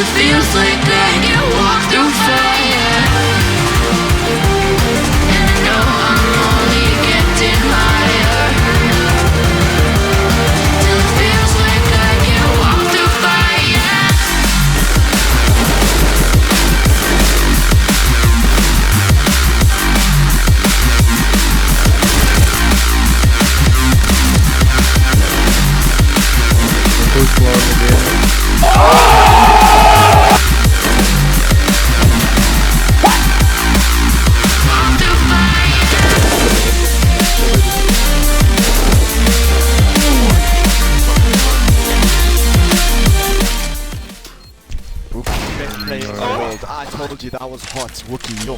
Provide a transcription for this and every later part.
it feels like I can walk through fire. And I know I'm only getting higher. Till it feels like I can walk through fire. I told you that was hot, WookiE. Yo.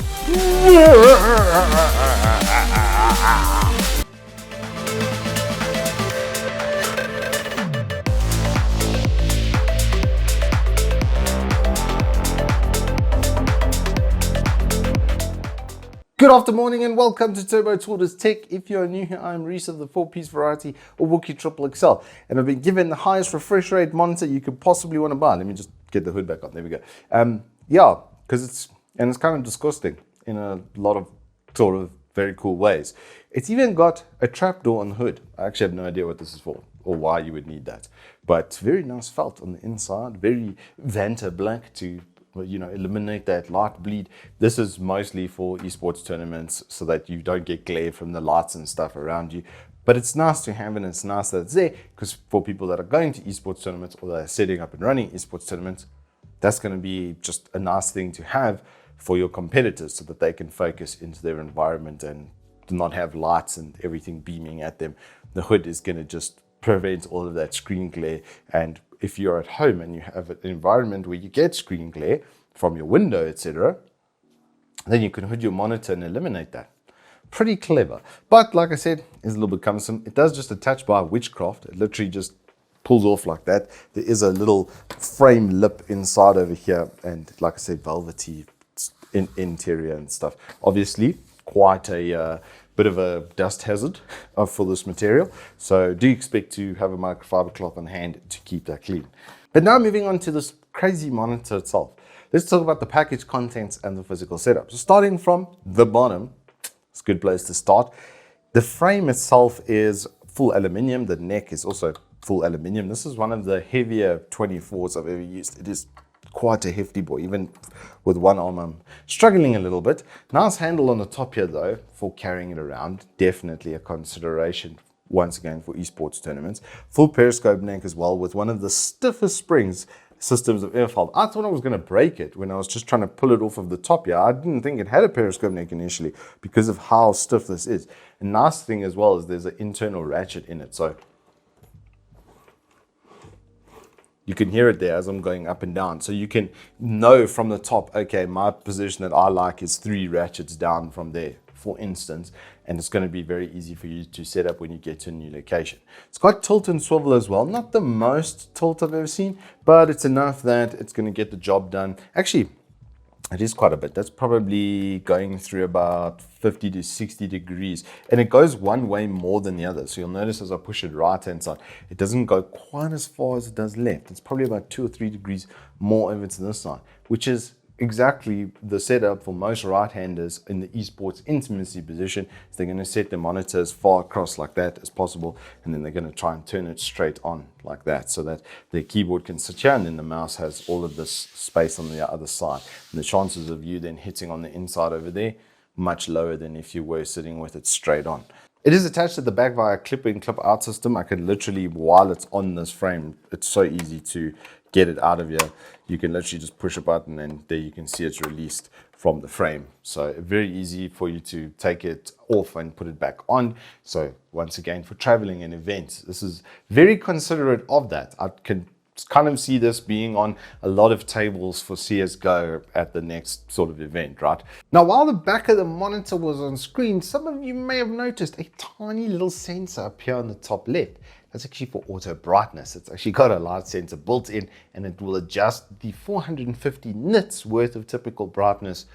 Good afternoon and welcome to Turbo Tortoise Tech. If you're new here, I'm Reese of the 4-piece variety or WookiE Triple XL, and I've been given the highest refresh rate monitor you could possibly want to buy. Let me just get the hood back on. There we go. Yeah, because it's kind of disgusting in a lot of sort of very cool ways. It's even got a trapdoor on the hood. I actually have no idea what this is for or why you would need that, but very nice felt on the inside, very Vanta black to eliminate that light bleed. This is mostly for esports tournaments so that you don't get glare from the lights and stuff around you. But it's nice to have, and it's nice that it's there, because for people that are going to esports tournaments or that are setting up and running esports tournaments, that's going to be just a nice thing to have for your competitors so that they can focus into their environment and do not have lights and everything beaming at them. The hood is going to just prevent all of that screen glare. And if you're at home and you have an environment where you get screen glare from your window, etc., then you can hood your monitor and eliminate that. Pretty clever. But like I said, it's a little bit cumbersome. It does just attach by witchcraft. It literally just pulls off like that. There is a little frame lip inside over here, and like I said, velvety interior and stuff. Obviously, quite a bit of a dust hazard for this material, so do expect to have a microfiber cloth on hand to keep that clean. But now moving on to this crazy monitor itself, let's talk about the package contents and the physical setup. So starting from the bottom, it's a good place to start. The frame itself is full aluminium. The neck is also full aluminium. This is one of the heavier 24s I've ever used. It is quite a hefty boy. Even with one arm I'm struggling a little bit. Nice handle on the top here though for carrying it around. Definitely a consideration once again for esports tournaments. Full periscope neck as well with one of the stiffest springs systems I've ever felt. I thought I was going to break it when I was just trying to pull it off of the top here. I didn't think it had a periscope neck initially because of how stiff this is. A nice thing as well is there's an internal ratchet in it, so you can hear it there as I'm going up and down. So you can know from the top, okay, my position that I like is 3 ratchets down from there, for instance, and it's going to be very easy for you to set up when you get to a new location. It's got tilt and swivel as well. Not the most tilt I've ever seen, but it's enough that it's going to get the job done. Actually, it is quite a bit. That's probably going through about 50 to 60 degrees. And it goes one way more than the other. So you'll notice as I push it right hand side, it doesn't go quite as far as it does left. It's probably about 2 or 3 degrees more over to this side, which is exactly the setup for most right-handers in the esports intimacy position. So they're going to set the monitor as far across like that as possible, and then they're going to try and turn it straight on like that so that the keyboard can sit here, and then the mouse has all of this space on the other side. And the chances of you then hitting on the inside over there, much lower than if you were sitting with it straight on. It is attached at the back via a clip-in, clip-out system. I can literally, while it's on this frame, it's so easy to get it out of here. You can literally just push a button and there you can see it's released from the frame. So very easy for you to take it off and put it back on. So once again, for traveling and events, this is very considerate of that. I can kind of see this being on a lot of tables for CSGO at the next sort of event, right? Now, while the back of the monitor was on screen, some of you may have noticed a tiny little sensor up here on the top left. That's actually for auto brightness. It's actually got a light sensor built in, and it will adjust the 450 nits worth of typical brightness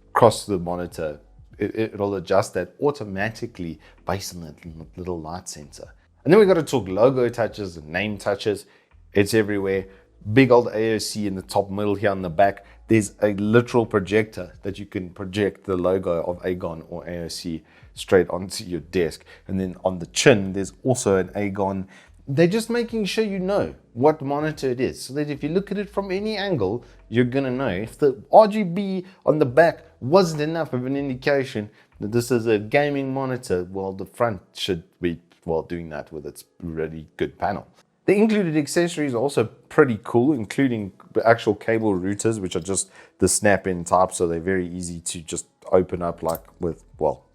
across the monitor. It'll adjust that automatically based on that little light sensor. And then we've got to talk logo touches and name touches. It's everywhere. big old AOC in the top middle here on the back. There's a literal projector that you can project the logo of Agon or AOC straight onto your desk. And then on the chin, there's also an Agon. They're just making sure you know what monitor it is, so that if you look at it from any angle, you're gonna know. If the RGB on the back wasn't enough of an indication that this is a gaming monitor, well, the front should be, well, doing that with its really good panel. The included accessories are also pretty cool, including the actual cable routers, which are just the snap-in type, so they're very easy to just open up like with, well,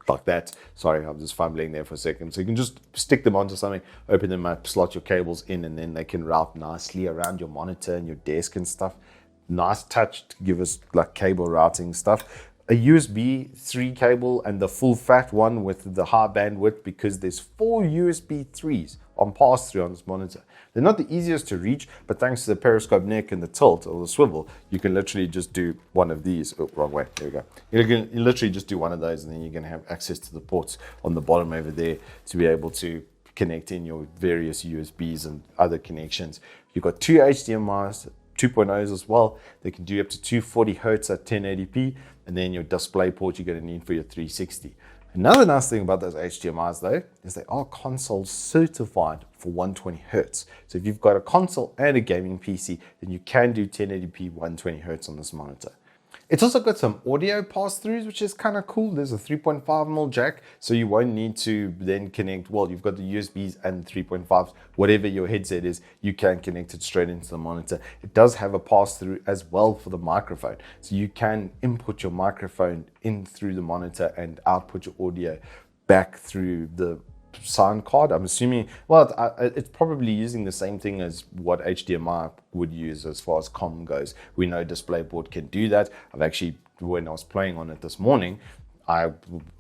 like that. Sorry, I'm just fumbling there for a second. So you can just stick them onto something, open them up, slot your cables in, and then they can route nicely around your monitor and your desk and stuff. Nice touch to give us like cable routing stuff. A USB 3 cable and the full fat one with the high bandwidth, because there's 4 USB 3s on pass-through on this monitor. They're not the easiest to reach, but thanks to the periscope neck and the tilt or the swivel, you can literally just do one of these. Oh, wrong way. There we go. You literally just do one of those, and then you're going to have access to the ports on the bottom over there to be able to connect in your various USBs and other connections. You've got 2 HDMIs, 2.0s as well. They can do up to 240 Hertz at 1080p, and then your display port you're going to need for your 360. Another nice thing about those HDMIs though is they are console certified for 120 Hertz. So if you've got a console and a gaming PC, then you can do 1080p 120 Hertz on this monitor. It's also got some audio pass-throughs, which is kind of cool. There's a 3.5mm jack, so you won't need to then connect, well, you've got the USBs and 3.5s, whatever your headset is, you can connect it straight into the monitor. It does have a pass-through as well for the microphone, so you can input your microphone in through the monitor and output your audio back through the sound card. I'm assuming, well, it's probably using the same thing as what HDMI would use as far as COM goes. We know DisplayPort can do that. I've actually, when I was playing on it this morning,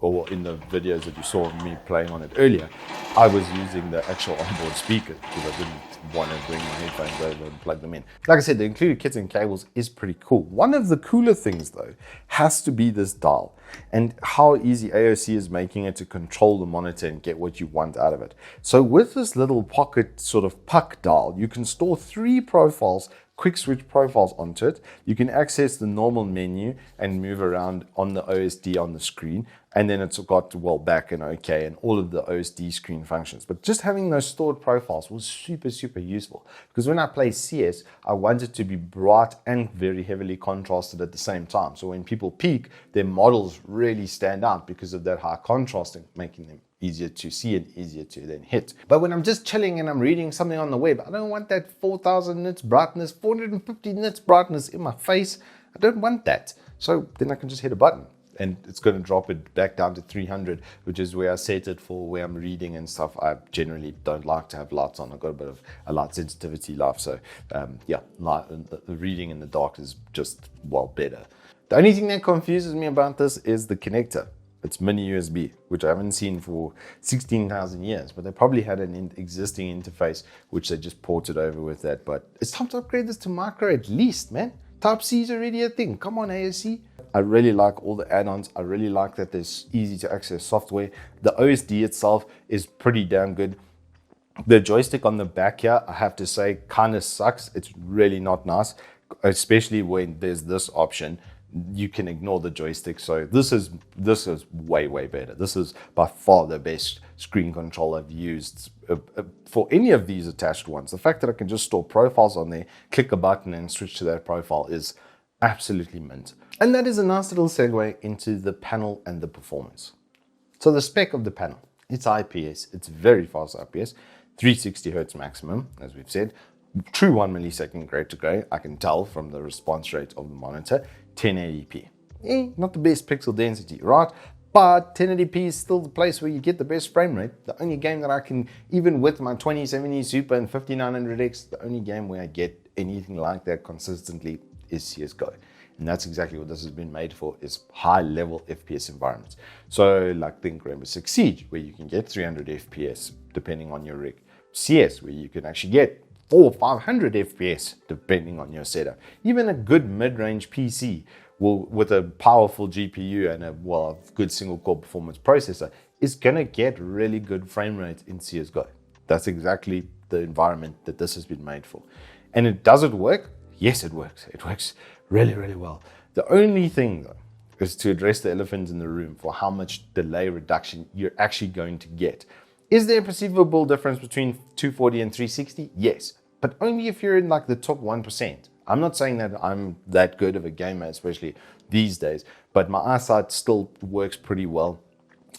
or in the videos that you saw of me playing on it earlier, I was using the actual onboard speaker because I didn't want to bring my headphones over and plug them in. Like I said, the included kits and cables is pretty cool. One of the cooler things though has to be this dial and how easy AOC is making it to control the monitor and get what you want out of it. So with this little pocket sort of puck dial, you can store 3 profiles, quick switch profiles onto it. You can access the normal menu and move around on the OSD on the screen. And then it's got, well, back and OK and all of the OSD screen functions. But just having those stored profiles was super, super useful. Because when I play CS, I want it to be bright and very heavily contrasted at the same time. So when people peek, their models really stand out because of that high contrasting, making them easier to see and easier to then hit. But when I'm just chilling and I'm reading something on the web, I don't want that 4000 nits brightness, 450 nits brightness in my face. I don't want that. So then I can just hit a button and it's going to drop it back down to 300, which is where I set it for where I'm reading and stuff. I generally don't like to have lights on. I've got a bit of a light sensitivity life. So yeah, the reading in the dark is just, well, better. The only thing that confuses me about this is the connector. It's mini USB, which I haven't seen for 16,000 years, but they probably had an existing interface, which they just ported over with that. But it's time to upgrade this to micro at least, man. Type-C is already a thing. Come on, AOC. I really like all the add-ons. I really like that there's easy to access software. The OSD itself is pretty damn good. The joystick on the back here, I have to say, kind of sucks. It's really not nice, especially when there's this option. You can ignore the joystick. So this is way better. This is by far the best screen control I've used for any of these attached ones. The fact that I can just store profiles on there, click a button and switch to that profile is absolutely mint. And that is a nice little segue into the panel and the performance. So the spec of the panel, it's IPS, it's very fast IPS, 360 Hertz maximum, as we've said, true 1 millisecond gray to gray. I can tell from the response rate of the monitor. 1080p. Not the best pixel density, right? But 1080p is still the place where you get the best frame rate. The only game that I can, even with my 2070 Super and 5900X, the only game where I get anything like that consistently is CSGO. And that's exactly what this has been made for, is high level FPS environments. So like think Rainbow Six Siege, where you can get 300 FPS depending on your rig. CS, where you can actually get 400 or 500 FPS depending on your setup. Even a good mid-range PC with a powerful GPU and a good single core performance processor is gonna get really good frame rates in CSGO. That's exactly the environment that this has been made for. And does it work? Yes, it works. It works really, really well. The only thing though is to address the elephant in the room for how much delay reduction you're actually going to get. Is there a perceivable difference between 240 and 360? Yes, but only if you're in like the top 1%. I'm not saying that I'm that good of a gamer, especially these days, but my eyesight still works pretty well.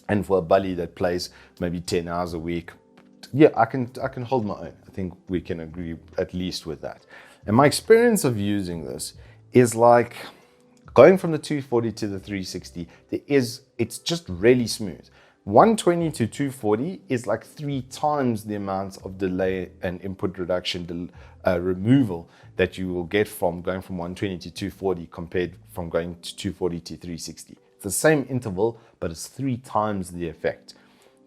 And for a buddy that plays maybe 10 hours a week, yeah, I can hold my own. I think we can agree at least with that. And my experience of using this is like going from the 240 to the 360, it's just really smooth. 120 to 240 is like 3 times the amount of delay and input reduction removal that you will get from going from 120 to 240 compared from going to 240 to 360. It's the same interval, but it's 3 times the effect.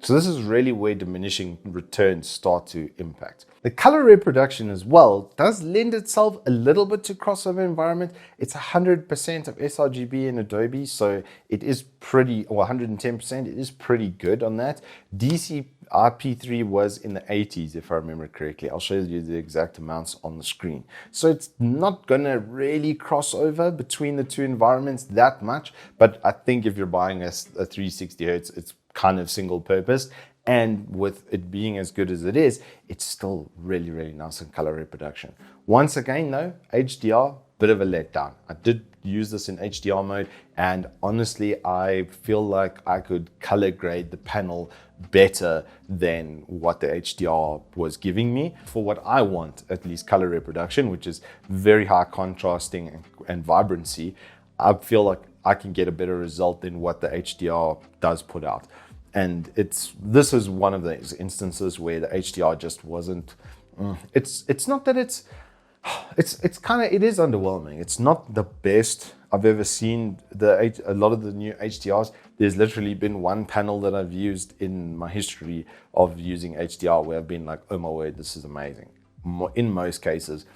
So this is really where diminishing returns start to impact. The color reproduction as well does lend itself a little bit to crossover environment. It's 100% of sRGB in Adobe, so it is pretty, or 110%, it is pretty good on that. DCI-P3 was in the 80s, if I remember correctly. I'll show you the exact amounts on the screen. So it's not gonna really cross over between the two environments that much, but I think if you're buying a 360 Hertz, it's kind of single purpose, and with it being as good as it is, it's still really, really nice in color reproduction. Once again though, HDR, bit of a letdown. I did use this in HDR mode, and honestly I feel like I could color grade the panel better than what the HDR was giving me for what I want, at least color reproduction, which is very high contrasting and vibrancy. I feel like I can get a better result than what the HDR does put out. And this is one of those instances where the HDR just wasn't, it's not that it is underwhelming. It's not the best I've ever seen. A lot of the new HDRs, there's literally been one panel that I've used in my history of using HDR where I've been like, oh my word, this is amazing. In most cases,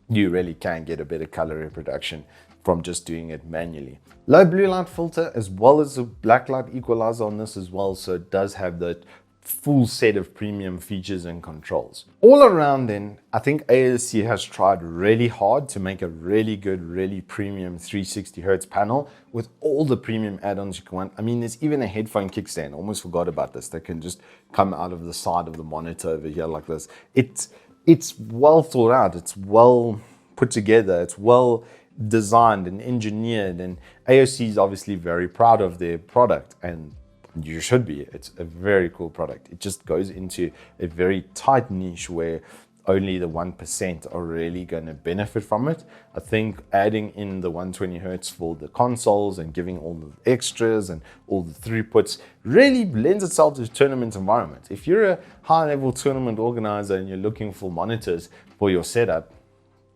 you really can get a better color reproduction from just doing it manually. Low blue light filter as well as a black light equalizer on this as well, so it does have the full set of premium features and controls. All around then, I think AOC has tried really hard to make a really good, really premium 360 Hertz panel with all the premium add-ons you can want. I mean, there's even a headphone kickstand. I almost forgot about this. That can just come out of the side of the monitor over here like this. It's well thought out. It's well put together. It's well designed and engineered, and AOC is obviously very proud of their product, and you should be. It's a very cool product. It just goes into a very tight niche where only the 1% are really going to benefit from it. I think adding in the 120 Hertz for the consoles and giving all the extras and all the throughputs really lends itself to tournament environment. If you're a high-level tournament organizer and you're looking for monitors for your setup,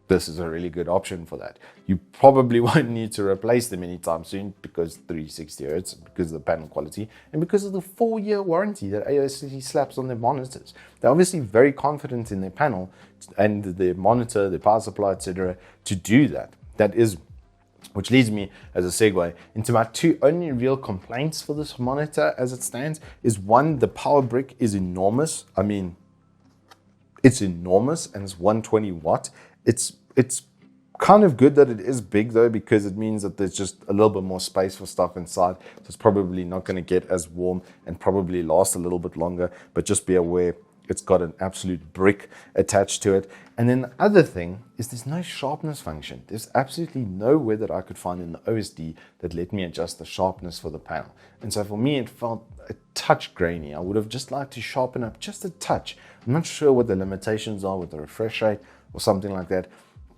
this is a really good option for that. You probably won't need to replace them anytime soon because 360 Hertz, because of the panel quality, and because of the 4-year warranty that AOC slaps on their monitors. They're obviously very confident in their panel and their monitor, their power supply, etc. to do that. Which leads me as a segue into my 2 only real complaints for this monitor as it stands. Is one, the power brick is enormous. I mean, it's enormous, and it's 120 watt. It's kind of good that it is big though, because it means that there's just a little bit more space for stuff inside. So it's probably not going to get as warm and probably last a little bit longer, but just be aware it's got an absolute brick attached to it. And then the other thing is there's no sharpness function. There's absolutely nowhere that I could find in the OSD that let me adjust the sharpness for the panel. And so for me, it felt a touch grainy. I would have just liked to sharpen up just a touch. I'm not sure what the limitations are with the refresh rate or something like that,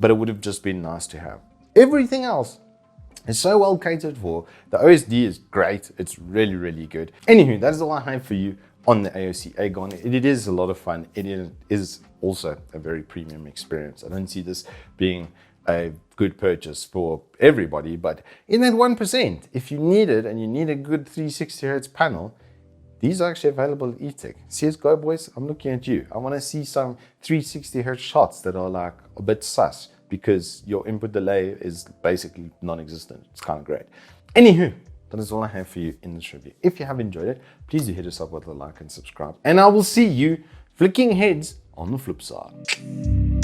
but it would have just been nice to have. Everything else is so well catered for. The OSD is great. It's really, really good. Anywho, that is all I have for you on the AOC Agon. It is a lot of fun. It is also a very premium experience. I don't see this being a good purchase for everybody, but in that 1%, if you need it and you need a good 360 Hertz panel, these are actually available at Evetech. CSGO boys, I'm looking at you. I want to see some 360 Hertz shots that are like a bit sus, because your input delay is basically non-existent. It's kind of great. Anywho, that is all I have for you in this review. If you have enjoyed it, please do hit us up with a like and subscribe. And I will see you flicking heads on the flip side.